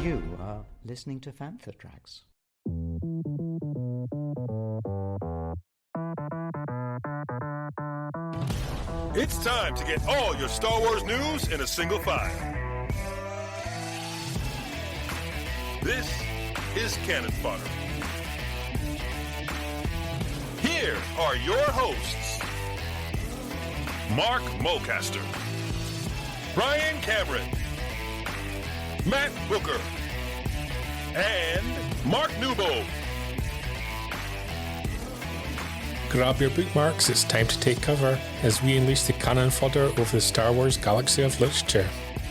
You are listening to Fantha Tracks. It's time to get all your Star Wars news in a single file. This is Canon Fodder. Here are your hosts, Mark Mulcaster, Brian Cameron, Matt Booker, and Mark Newbold. Grab your bookmarks, it's time to take cover as we unleash the Canon Fodder over the Star Wars galaxy of literature.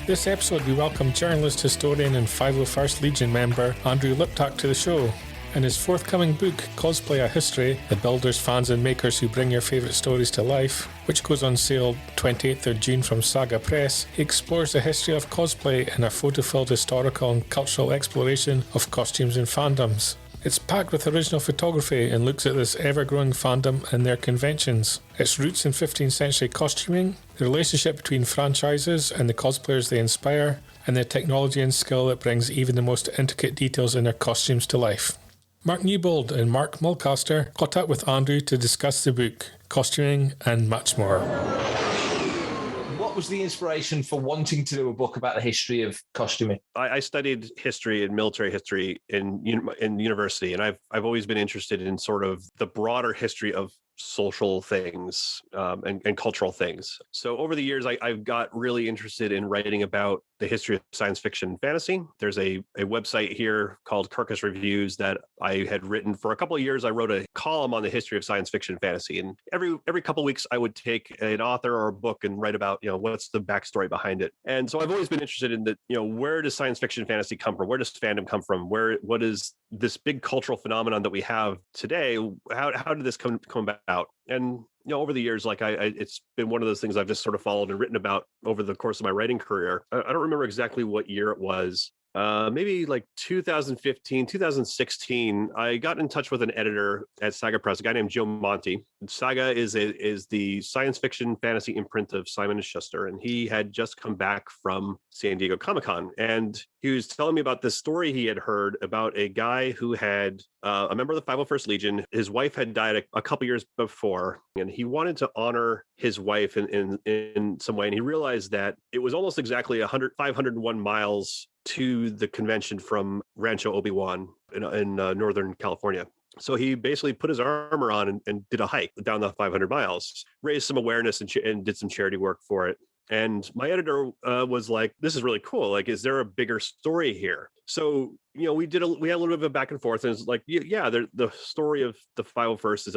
This episode we welcome journalist, historian and 501st Legion member Andrew Liptak to the show. In his forthcoming book, COSPLAY, A History, the builders, fans and makers who bring your favourite stories to life, which goes on sale 28th of June from Saga Press, he explores the history of cosplay in a photo-filled historical and cultural exploration of costumes and fandoms. It's packed with original photography and looks at this ever-growing fandom and their conventions, its roots in 15th century costuming, the relationship between franchises and the cosplayers they inspire, and the technology and skill that brings even the most intricate details in their costumes to life. Mark Newbold and Mark Mulcaster caught up with Andrew to discuss the book, costuming and much more. What was the inspiration for wanting to do a book about the history of costuming? I studied history and military history in university, and I've always been interested in sort of the broader history of social things and cultural things. So over the years, I've got really interested in writing about the history of science fiction and fantasy. There's a website here called Carcass Reviews that I had written for a couple of years. I wrote a column on the history of science fiction and fantasy, and every couple of weeks I would take an author or a book and write about, what's the backstory behind it. And so I've always been interested in where does science fiction and fantasy come from? Where does fandom come from? What is this big cultural phenomenon that we have today? How did this come about? And over the years, it's been one of those things I've just sort of followed and written about over the course of my writing career. I don't remember exactly what year it was. Maybe like 2015, 2016, I got in touch with an editor at Saga Press, a guy named Joe Monti. Saga is the science fiction fantasy imprint of Simon & Schuster, and he had just come back from San Diego Comic-Con, and he was telling me about this story he had heard about a guy who had a member of the 501st Legion. His wife had died a couple years before, and he wanted to honor his wife in some way, and he realized that it was almost exactly 501 miles to the convention from Rancho Obi-Wan in Northern California. So he basically put his armor on and did a hike down the 500 miles, raised some awareness and did some charity work for it. And my editor was like, "This is really cool. Like, is there a bigger story here?" So, we had a little bit of a back and forth, and it's like, yeah, the story of the 501st is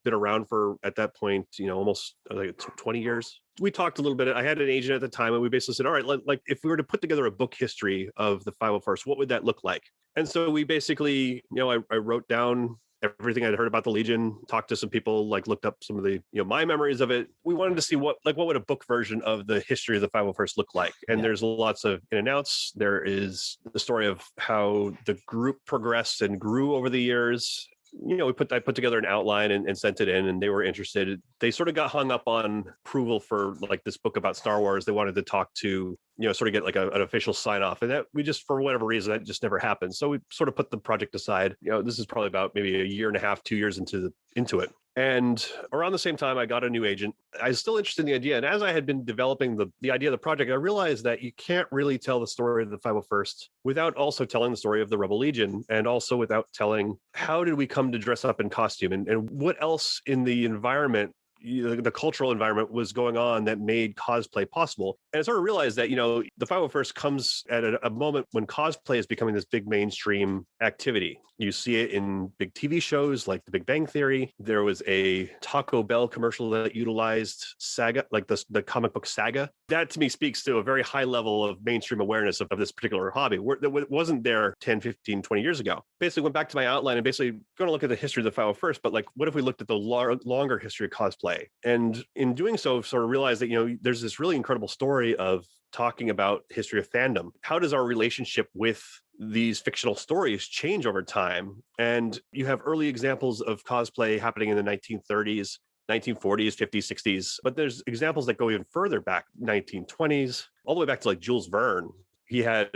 been around for, at that point, almost like 20 years. We talked a little bit. I had an agent at the time, and we basically said, all right, like if we were to put together a book history of the 501st, what would that look like? And so we basically, I wrote down everything I'd heard about the Legion, talked to some people, looked up some of the, my memories of it. We wanted to see what would a book version of the history of the 501st look like? And there's lots of in and outs. There is the story of how the group progressed and grew over the years. I put together an outline and sent it in, and they were interested. They sort of got hung up on approval for this book about Star Wars. They wanted to talk to, sort of get an official sign off, and that we just, for whatever reason, that just never happened. So we sort of put the project aside. This is probably about maybe a year and a half, 2 years into it. And around the same time, I got a new agent. I was still interested in the idea. And as I had been developing the idea of the project, I realized that you can't really tell the story of the 501st without also telling the story of the Rebel Legion, and also without telling how did we come to dress up in costume, and what else in the environment, the cultural environment, was going on that made cosplay possible. And I sort of realized that, the 501st comes at a moment when cosplay is becoming this big mainstream activity. You see it in big TV shows like The Big Bang Theory. There was a Taco Bell commercial that utilized Saga, like the comic book Saga. That to me speaks to a very high level of mainstream awareness of this particular hobby, that wasn't there 10, 15, 20 years ago. Basically went back to my outline and basically going to look at the history of the 501st, but what if we looked at the longer history of cosplay? And in doing so, sort of realized that, there's this really incredible story of talking about history of fandom. How does our relationship with these fictional stories change over time? And you have early examples of cosplay happening in the 1930s, 1940s, 50s, 60s, but there's examples that go even further back, 1920s, all the way back to Jules Verne. he had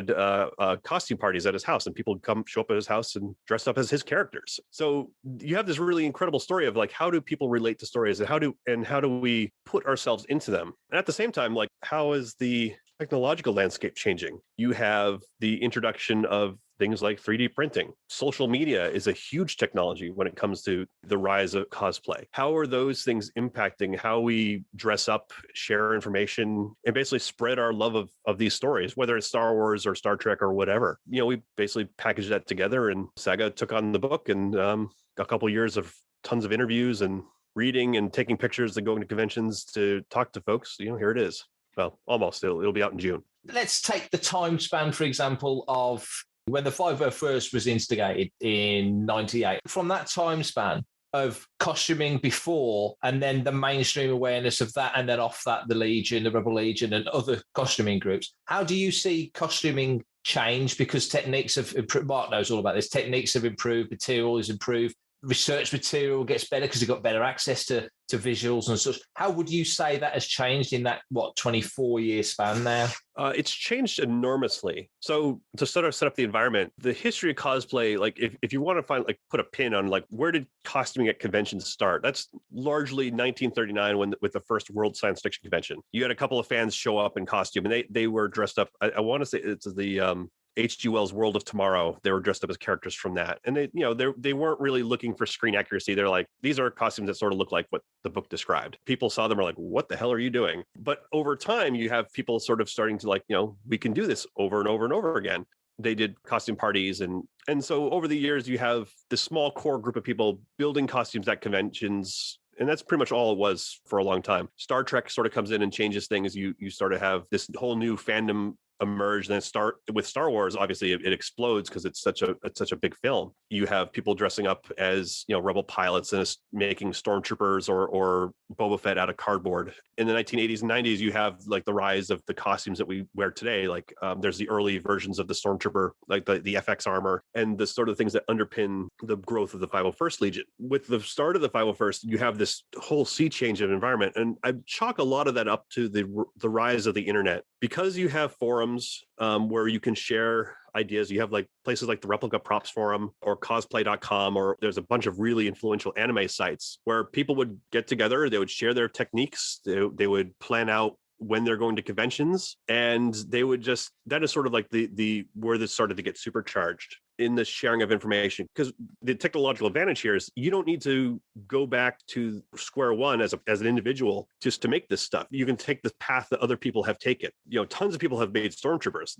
costume parties at his house, and people would show up at his house and dress up as his characters. So you have this really incredible story of like, how do people relate to stories, and how do we put ourselves into them? And at the same time, like, how is the technological landscape changing? You have the introduction of things like 3D printing. Social media is a huge technology when it comes to the rise of cosplay. How are those things impacting how we dress up, share information, and basically spread our love of these stories, whether it's Star Wars or Star Trek or whatever? You know, we basically packaged that together, and Saga took on the book, and a couple of years of tons of interviews and reading and taking pictures and going to conventions to talk to folks. You know, here it is. Well, almost. It'll be out in June. Let's take the time span, for example, of when the 501st was instigated in 98. From that time span of costuming before, and then the mainstream awareness of that, and then off that, the Legion, the Rebel Legion, and other costuming groups, how do you see costuming change? Because techniques have improved. Mark knows all about this. Techniques have improved, material has improved, research material gets better because you've got better access to visuals and such. How would you say that has changed in that, 24-year span now? It's changed enormously. So to sort of set up the environment, the history of cosplay, like if you want to find, like, put a pin on, like, where did costuming at conventions start? That's largely 1939 with the first World Science Fiction Convention. You had a couple of fans show up in costume, and they were dressed up. I want to say it's the H.G. Wells' World of Tomorrow. They were dressed up as characters from that. And they weren't really looking for screen accuracy. They're like, these are costumes that sort of look like what the book described. People saw them, are like, what the hell are you doing? But over time, you have people sort of starting to, like, we can do this over and over and over again. They did costume parties. And so over the years, you have this small core group of people building costumes at conventions. And that's pretty much all it was for a long time. Star Trek sort of comes in and changes things. You start to have this whole new fandom emerge. Then start with Star Wars. Obviously, it explodes because it's such a big film. You have people dressing up as rebel pilots and making stormtroopers or Boba Fett out of cardboard. In the 1980s and 90s, you have like the rise of the costumes that we wear today. Like there's the early versions of the stormtrooper, like the FX armor, and the sort of things that underpin the growth of the 501st Legion. With the start of the 501st, you have this whole sea change of environment, and I chalk a lot of that up to the rise of the internet, because you have forums where you can share ideas. You have like places like the Replica Props Forum or cosplay.com, or there's a bunch of really influential anime sites where people would get together, they would share their techniques, they would plan out when they're going to conventions, and they would just, that is sort of like the where this started to get supercharged in the sharing of information. Because the technological advantage here is you don't need to go back to square one as an individual just to make this stuff. You can take the path that other people have taken. Tons of people have made stormtroopers.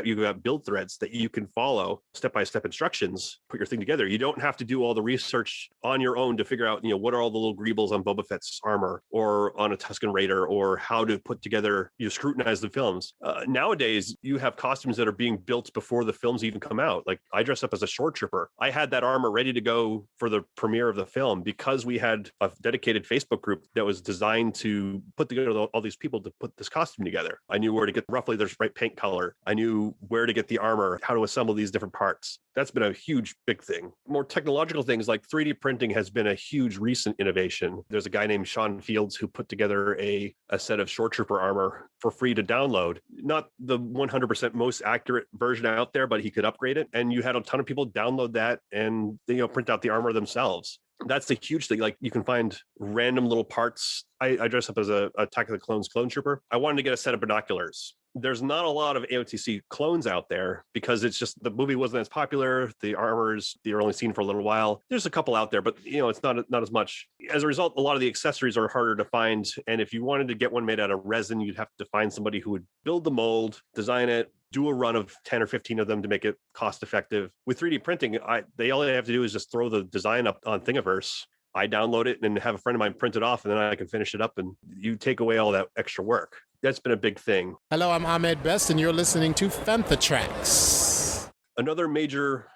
You have build threads that you can follow, step-by-step instructions, put your thing together. You don't have to do all the research on your own to figure out, what are all the little greebles on Boba Fett's armor or on a Tusken Raider, or how to put together, scrutinize the films. Nowadays, you have costumes that are being built before the films even come out. Like I dressed up as a shore trooper. I had that armor ready to go for the premiere of the film because we had a dedicated Facebook group that was designed to put together all these people to put this costume together. I knew where to get roughly the right paint color. I knew where to get the armor, how to assemble these different parts. That's been a huge, big thing. More technological things like 3D printing has been a huge recent innovation. There's a guy named Sean Fields who put together a set of shore trooper armor for free to download. Not the 100% most accurate version out there, but he could upgrade it. And you had a ton of people download that and print out the armor themselves. That's the huge thing. Like you can find random little parts. I dress up as a Attack of the Clones clone trooper. I wanted to get a set of binoculars. There's not a lot of AOTC clones out there because it's just the movie wasn't as popular. The armors you're only seen for a little while. There's a couple out there, but it's not as much. As a result, a lot of the accessories are harder to find. And if you wanted to get one made out of resin, you'd have to find somebody who would build the mold, design it, do a run of 10 or 15 of them to make it cost effective. With 3D printing, they all they have to do is just throw the design up on Thingiverse. I download it and have a friend of mine print it off, and then I can finish it up, and you take away all that extra work. That's been a big thing. Hello, I'm Ahmed Best, and you're listening to Fantha Tracks. Another major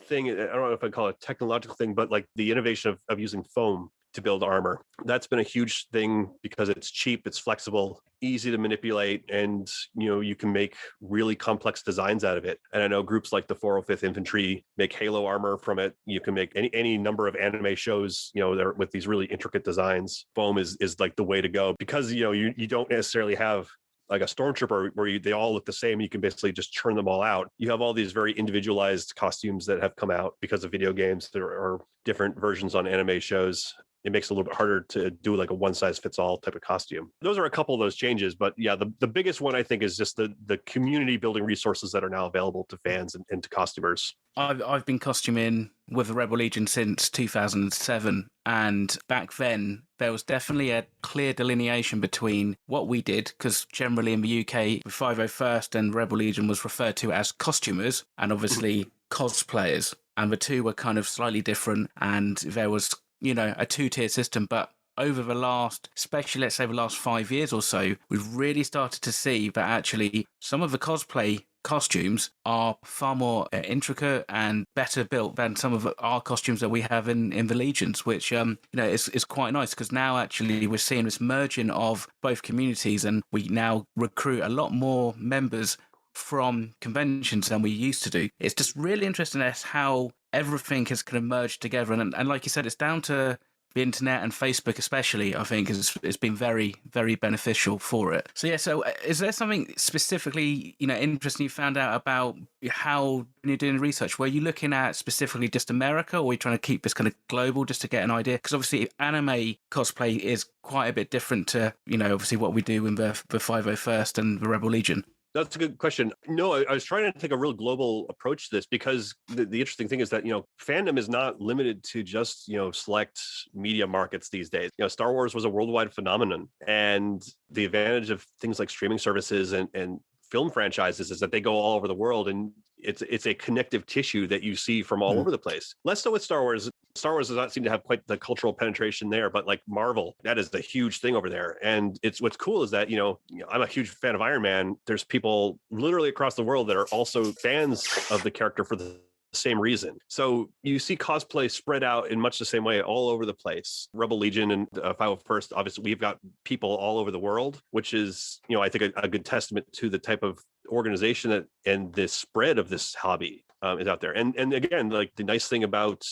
thing, I don't know if I call it a technological thing, but like the innovation of using foam to build armor. That's been a huge thing because it's cheap, it's flexible, easy to manipulate, and you can make really complex designs out of it. And I know groups like the 405th Infantry make Halo armor from it. You can make any number of anime shows, they're with these really intricate designs. Foam is like the way to go because you don't necessarily have like a stormtrooper where they all look the same. You can basically just churn them all out. You have all these very individualized costumes that have come out because of video games or different versions on anime shows. It makes it a little bit harder to do like a one size fits all type of costume. Those are a couple of those changes, but yeah, the biggest one I think is just the community building resources that are now available to fans and to costumers. I've been costuming with the Rebel Legion since 2007, and back then there was definitely a clear delineation between what we did, because generally in the UK, 501st and Rebel Legion was referred to as costumers, and obviously cosplayers, and the two were kind of slightly different, and there was, you know, a two-tier system. But over the last, especially let's say the last 5 years or so, we've really started to see that actually some of the cosplay costumes are far more intricate and better built than some of our costumes that we have in the Legions, which is quite nice, because now actually we're seeing this merging of both communities, and we now recruit a lot more members from conventions than we used to do. It's just really interesting as how everything has kind of merged together, and like you said, it's down to the internet and Facebook especially. I think it's been very, very beneficial for it. So yeah, so is there something specifically, you know, interesting you found out about how, when you're doing research, were you looking at specifically just America, or were you trying to keep this kind of global just to get an idea? Because obviously anime cosplay is quite a bit different to, you know, obviously what we do in the 501st and the Rebel Legion. That's a good question. No, I was trying to take a real global approach to this, because the interesting thing is that, you know, fandom is not limited to just, you know, select media markets these days. You know, Star Wars was a worldwide phenomenon, and the advantage of things like streaming services and film franchises is that they go all over the world, and it's a connective tissue that you see from all over the place. Less so with Star Wars. Star Wars does not seem to have quite the cultural penetration there, but like Marvel, that is the huge thing over there. And it's what's cool is that, you know, I'm a huge fan of Iron Man. There's people literally across the world that are also fans of the character for the same reason. So you see cosplay spread out in much the same way all over the place. Rebel Legion and 501st, obviously we've got people all over the world, which is, you know, I think a good testament to the type of organization that and the spread of this hobby is out there. And again, like the nice thing about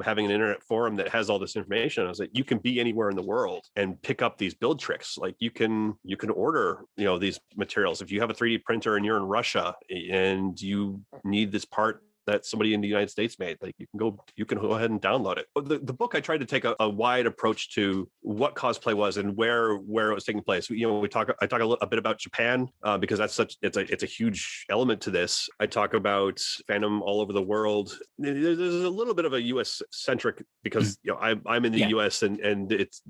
having an internet forum that has all this information is that you can be anywhere in the world and pick up these build tricks. Like you can order, you know, these materials. If you have a 3D printer and you're in Russia and you need this part that somebody in the United States made, like you can go ahead and download it. The book, I tried to take a wide approach to what cosplay was and where it was taking place. You know, I talk a bit about Japan because it's a huge element to this. I talk about fandom all over the world. There's a little bit of a U.S. centric because you know I'm in the U.S. and it's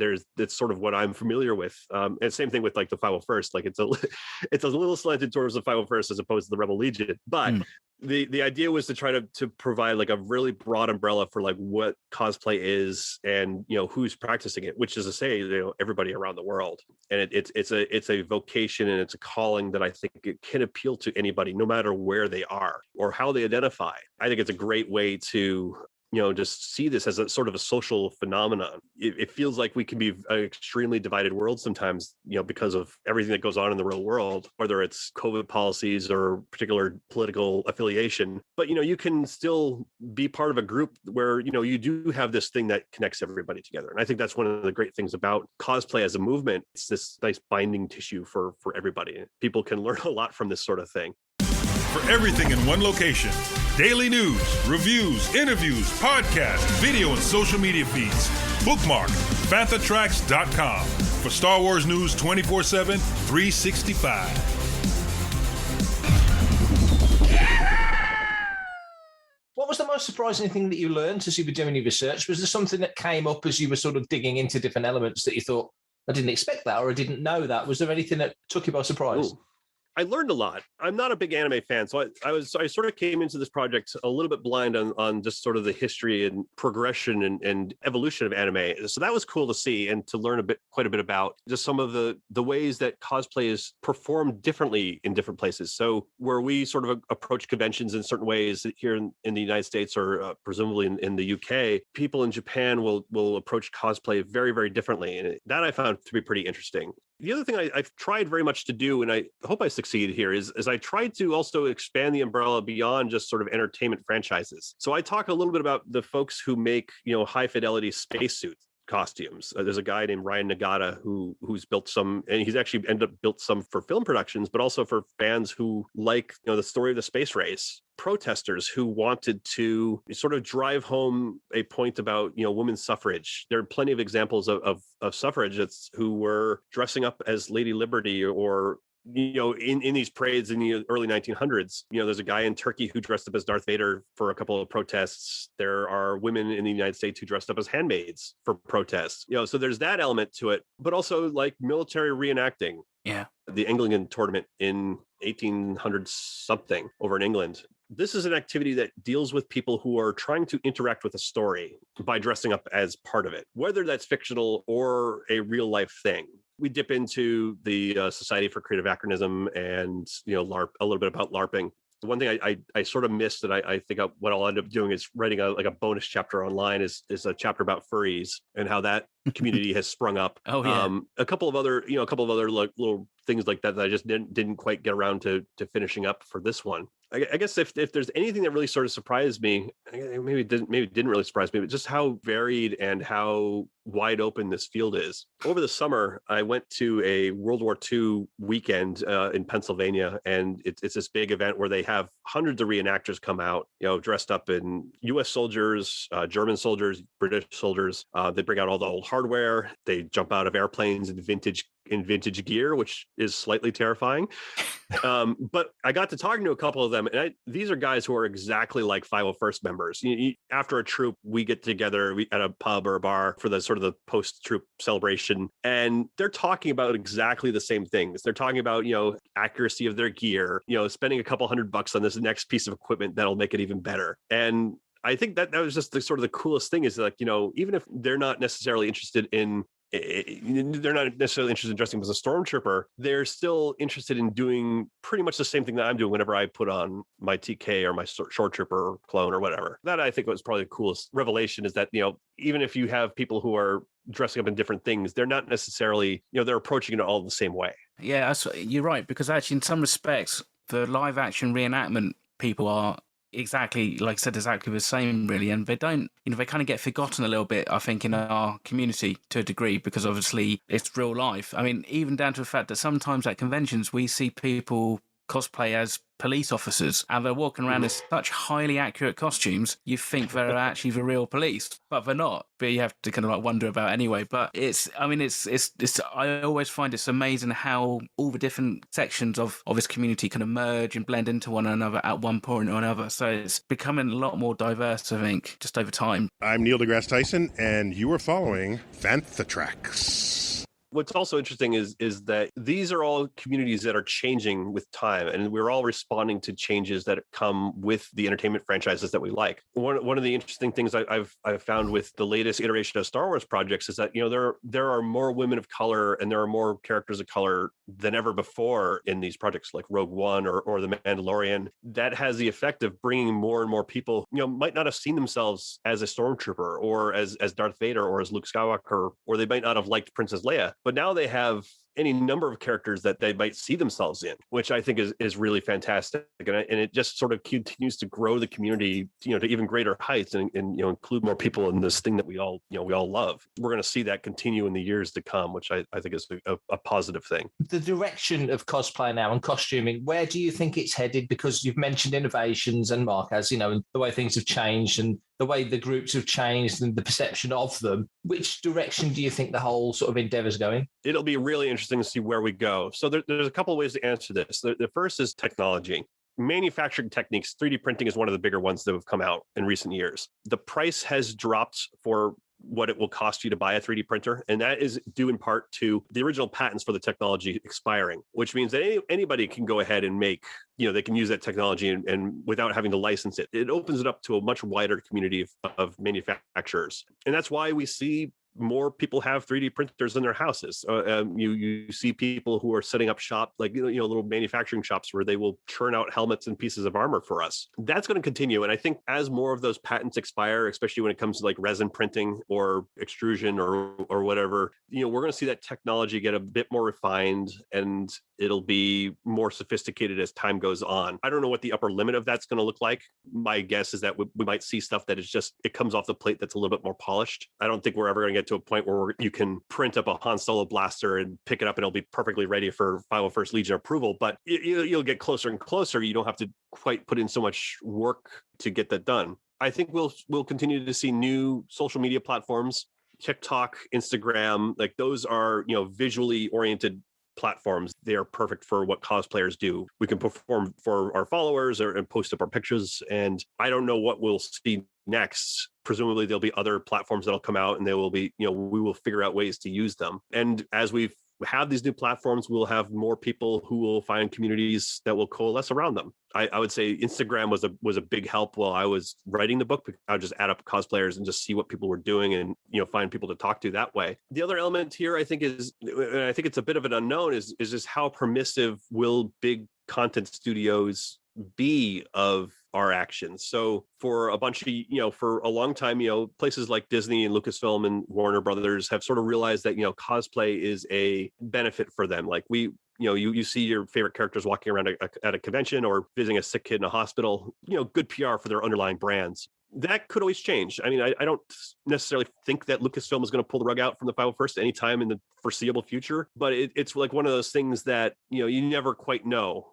sort of what I'm familiar with. And same thing with like the 501st. Like it's a little slanted towards the 501st as opposed to the Rebel Legion, but. The idea was to try to provide like a really broad umbrella for like what cosplay is and, you know, who's practicing it, which is to say, you know, everybody around the world. And it's a vocation and it's a calling that I think it can appeal to anybody, no matter where they are or how they identify. I think it's a great way to, you know, just see this as a sort of a social phenomenon. It feels like we can be an extremely divided world sometimes, you know, because of everything that goes on in the real world, whether it's COVID policies or particular political affiliation. But, you know, you can still be part of a group where, you know, you do have this thing that connects everybody together. And I think that's one of the great things about cosplay as a movement. It's this nice binding tissue for everybody. People can learn a lot from this sort of thing. For everything in one location, daily news, reviews, interviews, podcasts, video and social media feeds, bookmark fanthatracks.com for Star Wars news 24/7, 365. What was the most surprising thing that you learned as you were doing your research? Was there something that came up as you were sort of digging into different elements that you thought, I didn't expect that, or I didn't know that? Was there anything that took you by surprise? Ooh. I learned a lot. I'm not a big anime fan, so I sort of came into this project a little bit blind on just sort of the history and progression and evolution of anime. So that was cool to see and to learn quite a bit about just some of the ways that cosplay is performed differently in different places. So where we sort of approach conventions in certain ways here in the United States or presumably in the UK, people in Japan will approach cosplay very, very differently. And that I found to be pretty interesting. The other thing I've tried very much to do, and I hope I succeed here, is I tried to also expand the umbrella beyond just sort of entertainment franchises. So I talk a little bit about the folks who make, you know, high fidelity spacesuits. costumes. There's a guy named Ryan Nagata who's built some, and he's actually ended up built some for film productions, but also for fans who like, the story of the space race. Protesters who wanted to sort of drive home a point about, women's suffrage. There are plenty of examples of suffragists who were dressing up as Lady Liberty or in these parades in the early 1900s. There's a guy in Turkey who dressed up as Darth Vader for a couple of protests. There are women in the United States who dressed up as handmaids for protests. So there's that element to it, but also like military reenacting. Yeah. The Anglican tournament in 1800 something over in England. This is an activity that deals with people who are trying to interact with a story by dressing up as part of it, whether that's fictional or a real life thing. We dip into the Society for Creative Anachronism and, LARP, a little bit about LARPing. One thing I sort of missed that I think what I'll end up doing is writing a bonus chapter online is a chapter about furries and how that community has sprung up. Oh yeah. A couple of other like little things like that I just didn't quite get around to finishing up for this one. I guess if there's anything that really sort of surprised me, maybe it didn't really surprise me, but just how varied and how wide open this field is. Over the summer, I went to a World War II weekend in Pennsylvania, and it's this big event where they have hundreds of reenactors come out, dressed up in U.S. soldiers, German soldiers, British soldiers. They bring out all the old hardware. They jump out of airplanes in vintage gear, which is slightly terrifying. But I got to talking to a couple of them, and these are guys who are exactly like 501st members. After a troop, we get together at a pub or a bar for the sort of the post-troop celebration, and they're talking about exactly the same things. They're talking about, accuracy of their gear, spending a couple $100 on this next piece of equipment that'll make it even better. And I think that was just the sort of the coolest thing is like, even if they're not necessarily interested in dressing as a stormtrooper, they're still interested in doing pretty much the same thing that I'm doing whenever I put on my TK or my short trooper clone or whatever. That I think was probably the coolest revelation is that, even if you have people who are dressing up in different things, they're not necessarily, they're approaching it all the same way. Yeah, you're right, because actually in some respects, the live action reenactment people are exactly, like I said, exactly the same, really. And they don't, they kind of get forgotten a little bit, I think, in our community to a degree, because obviously it's real life. I mean, even down to the fact that sometimes at conventions, we see people cosplay as police officers and they're walking around in such highly accurate costumes you think they're actually the real police, but they're not, but you have to kind of like wonder about anyway. But it's I always find it's amazing how all the different sections of this community kind of merge and blend into one another at one point or another, so it's becoming a lot more diverse, I think, just over time. I'm Neil deGrasse Tyson and you are following Fantha Tracks. What's also interesting is that these are all communities that are changing with time, and we're all responding to changes that come with the entertainment franchises that we like. One of the interesting things I've found with the latest iteration of Star Wars projects is that there are more women of color and there are more characters of color than ever before in these projects, like Rogue One or The Mandalorian. That has the effect of bringing more and more people, might not have seen themselves as a stormtrooper or as Darth Vader or as Luke Skywalker, or they might not have liked Princess Leia. But now they have any number of characters that they might see themselves in, which I think is really fantastic. And it just sort of continues to grow the community, to even greater heights and include more people in this thing that we all love. We're going to see that continue in the years to come, which I think is a positive thing. The direction of cosplay now and costuming, where do you think it's headed? Because you've mentioned innovations, and Mark has, and the way things have changed and the way the groups have changed and the perception of them. Which direction do you think the whole sort of endeavor is going? It'll be really interesting to see where we go. So there's a couple of ways to answer this. The first is technology. Manufacturing techniques. 3D printing is one of the bigger ones that have come out in recent years. The price has dropped for what it will cost you to buy a 3D printer. And that is due in part to the original patents for the technology expiring, which means that anybody can go ahead and make, they can use that technology and without having to license it. It opens it up to a much wider community of manufacturers. And that's why we see more people have 3D printers in their houses. You see people who are setting up shop, like, little manufacturing shops where they will churn out helmets and pieces of armor for us. That's going to continue. And I think as more of those patents expire, especially when it comes to like resin printing or extrusion or whatever, we're going to see that technology get a bit more refined. And it'll be more sophisticated as time goes on. I don't know what the upper limit of that's going to look like. My guess is that we might see stuff that is just, it comes off the plate that's a little bit more polished. I don't think we're ever going to get to a point where you can print up a Han Solo blaster and pick it up and it'll be perfectly ready for 501st Legion approval, but you'll get closer and closer. You don't have to quite put in so much work to get that done. I think we'll continue to see new social media platforms, TikTok, Instagram, like those are, visually oriented platforms. They are perfect for what cosplayers do. We can perform for our followers and post up our pictures. And I don't know what we'll see next. Presumably there'll be other platforms that'll come out and they will be, we will figure out ways to use them. And as we have these new platforms, we'll have more people who will find communities that will coalesce around them. I would say Instagram was a big help while I was writing the book. I would just add up cosplayers and just see what people were doing and, find people to talk to that way. The other element here, I think, is, and I think it's a bit of an unknown, is just how permissive will big content studios be of our actions. So for a bunch of, for a long time, places like Disney and Lucasfilm and Warner Brothers have sort of realized that, cosplay is a benefit for them. Like you see your favorite characters walking around at a convention or visiting a sick kid in a hospital, good PR for their underlying brands. That could always change. I mean, I don't necessarily think that Lucasfilm is going to pull the rug out from the 501st anytime in the foreseeable future, but it's like one of those things that, you never quite know.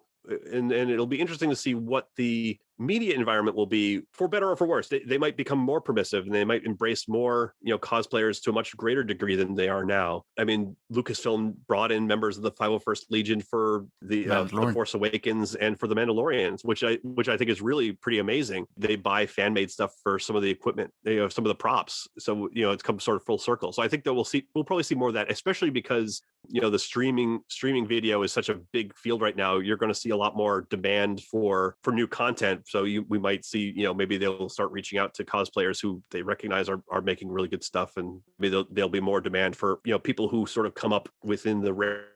And it'll be interesting to see what the media environment will be, for better or for worse. They might become more permissive and they might embrace more, cosplayers to a much greater degree than they are now. I mean, Lucasfilm brought in members of the 501st Legion for the Force Awakens and for the Mandalorians, which I think is really pretty amazing. They buy fan-made stuff for some of the equipment, some of the props. So, it's come sort of full circle. So I think that we'll probably see more of that, especially because, the streaming video is such a big field right now. You're going to see a lot more demand for new content. So we might see, maybe they'll start reaching out to cosplayers who they recognize are making really good stuff, and maybe there'll be more demand for people who sort of come up within the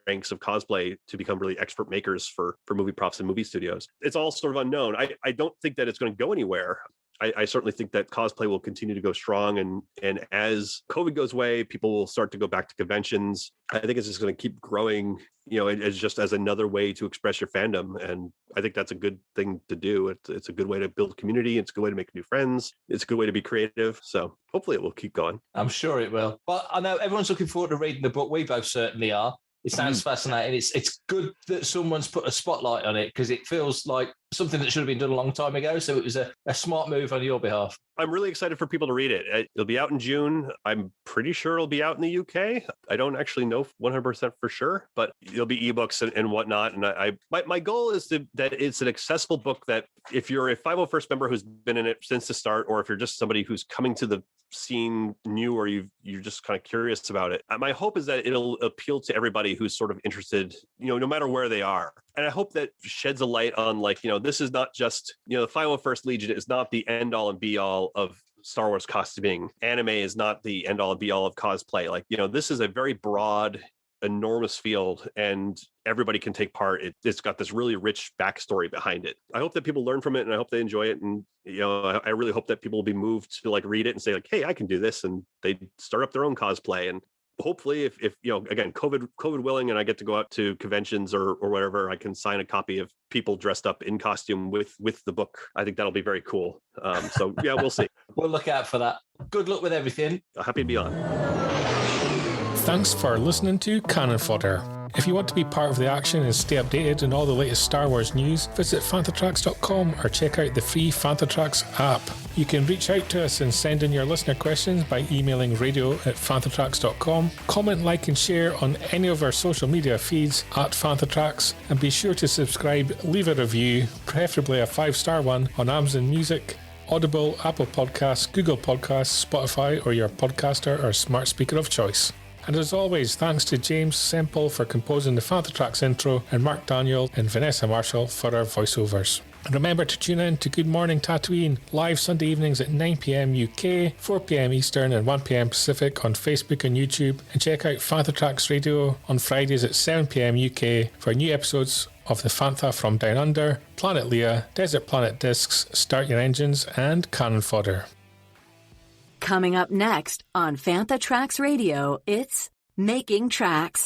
ranks of cosplay to become really expert makers for movie props and movie studios. It's all sort of unknown. I don't think that it's going to go anywhere. I certainly think that cosplay will continue to go strong, and as COVID goes away, people will start to go back to conventions. I think it's just going to keep growing, as another way to express your fandom, and I think that's a good thing to do. It's a good way to build community. It's a good way to make new friends. It's a good way to be creative. So hopefully it will keep going. I'm sure it will. But I know everyone's looking forward to reading the book. We both certainly are. It sounds fascinating. It's good that someone's put a spotlight on it, because it feels like something that should have been done a long time ago. So it was a smart move on your behalf. I'm really excited for people to read it. It'll be out in June. I'm pretty sure it'll be out in the UK. I don't actually know 100% for sure, but there'll be ebooks and whatnot. And my goal is that it's an accessible book that if you're a 501st member who's been in it since the start, or if you're just somebody who's coming to the scene new, or you're just kind of curious about it, my hope is that it'll appeal to everybody who's sort of interested, no matter where they are. And I hope that sheds a light on, this is not just, the 501st Legion is not the end all and be all of Star Wars costuming. Anime is not the end all and be all of cosplay. This is a very broad, enormous field, and everybody can take part. It's got this really rich backstory behind it. I hope that people learn from it, and I hope they enjoy it. And I really hope that people will be moved to read it and say hey, I can do this, and they start up their own cosplay. And hopefully, if again, COVID willing, and I get to go out to conventions or whatever, I can sign a copy of people dressed up in costume with the book. I think that'll be very cool. So yeah, we'll see. We'll look out for that. Good luck with everything. Happy to be on. Thanks for listening to Canon Fodder. If you want to be part of the action and stay updated on all the latest Star Wars news, visit fanthatracks.com or check out the free Fanthatracks app. You can reach out to us and send in your listener questions by emailing radio@fanthatracks.com. Comment, like and share on any of our social media feeds @Fanthatracks, and be sure to subscribe, leave a review, preferably a 5-star one, on Amazon Music, Audible, Apple Podcasts, Google Podcasts, Spotify, or your podcaster or smart speaker of choice. And as always, thanks to James Semple for composing the Fanthatracks intro, and Mark Daniel and Vanessa Marshall for our voiceovers. And remember to tune in to Good Morning Tatooine, live Sunday evenings at 9 p.m. UK, 4 p.m. Eastern and 1 p.m. Pacific on Facebook and YouTube. And check out Fanthatracks Radio on Fridays at 7 p.m. UK for new episodes of The Fantha from Down Under, Planet Leia, Desert Planet Discs, Start Your Engines, and Canon Fodder. Coming up next on Fanthatracks Radio, it's Making Tracks.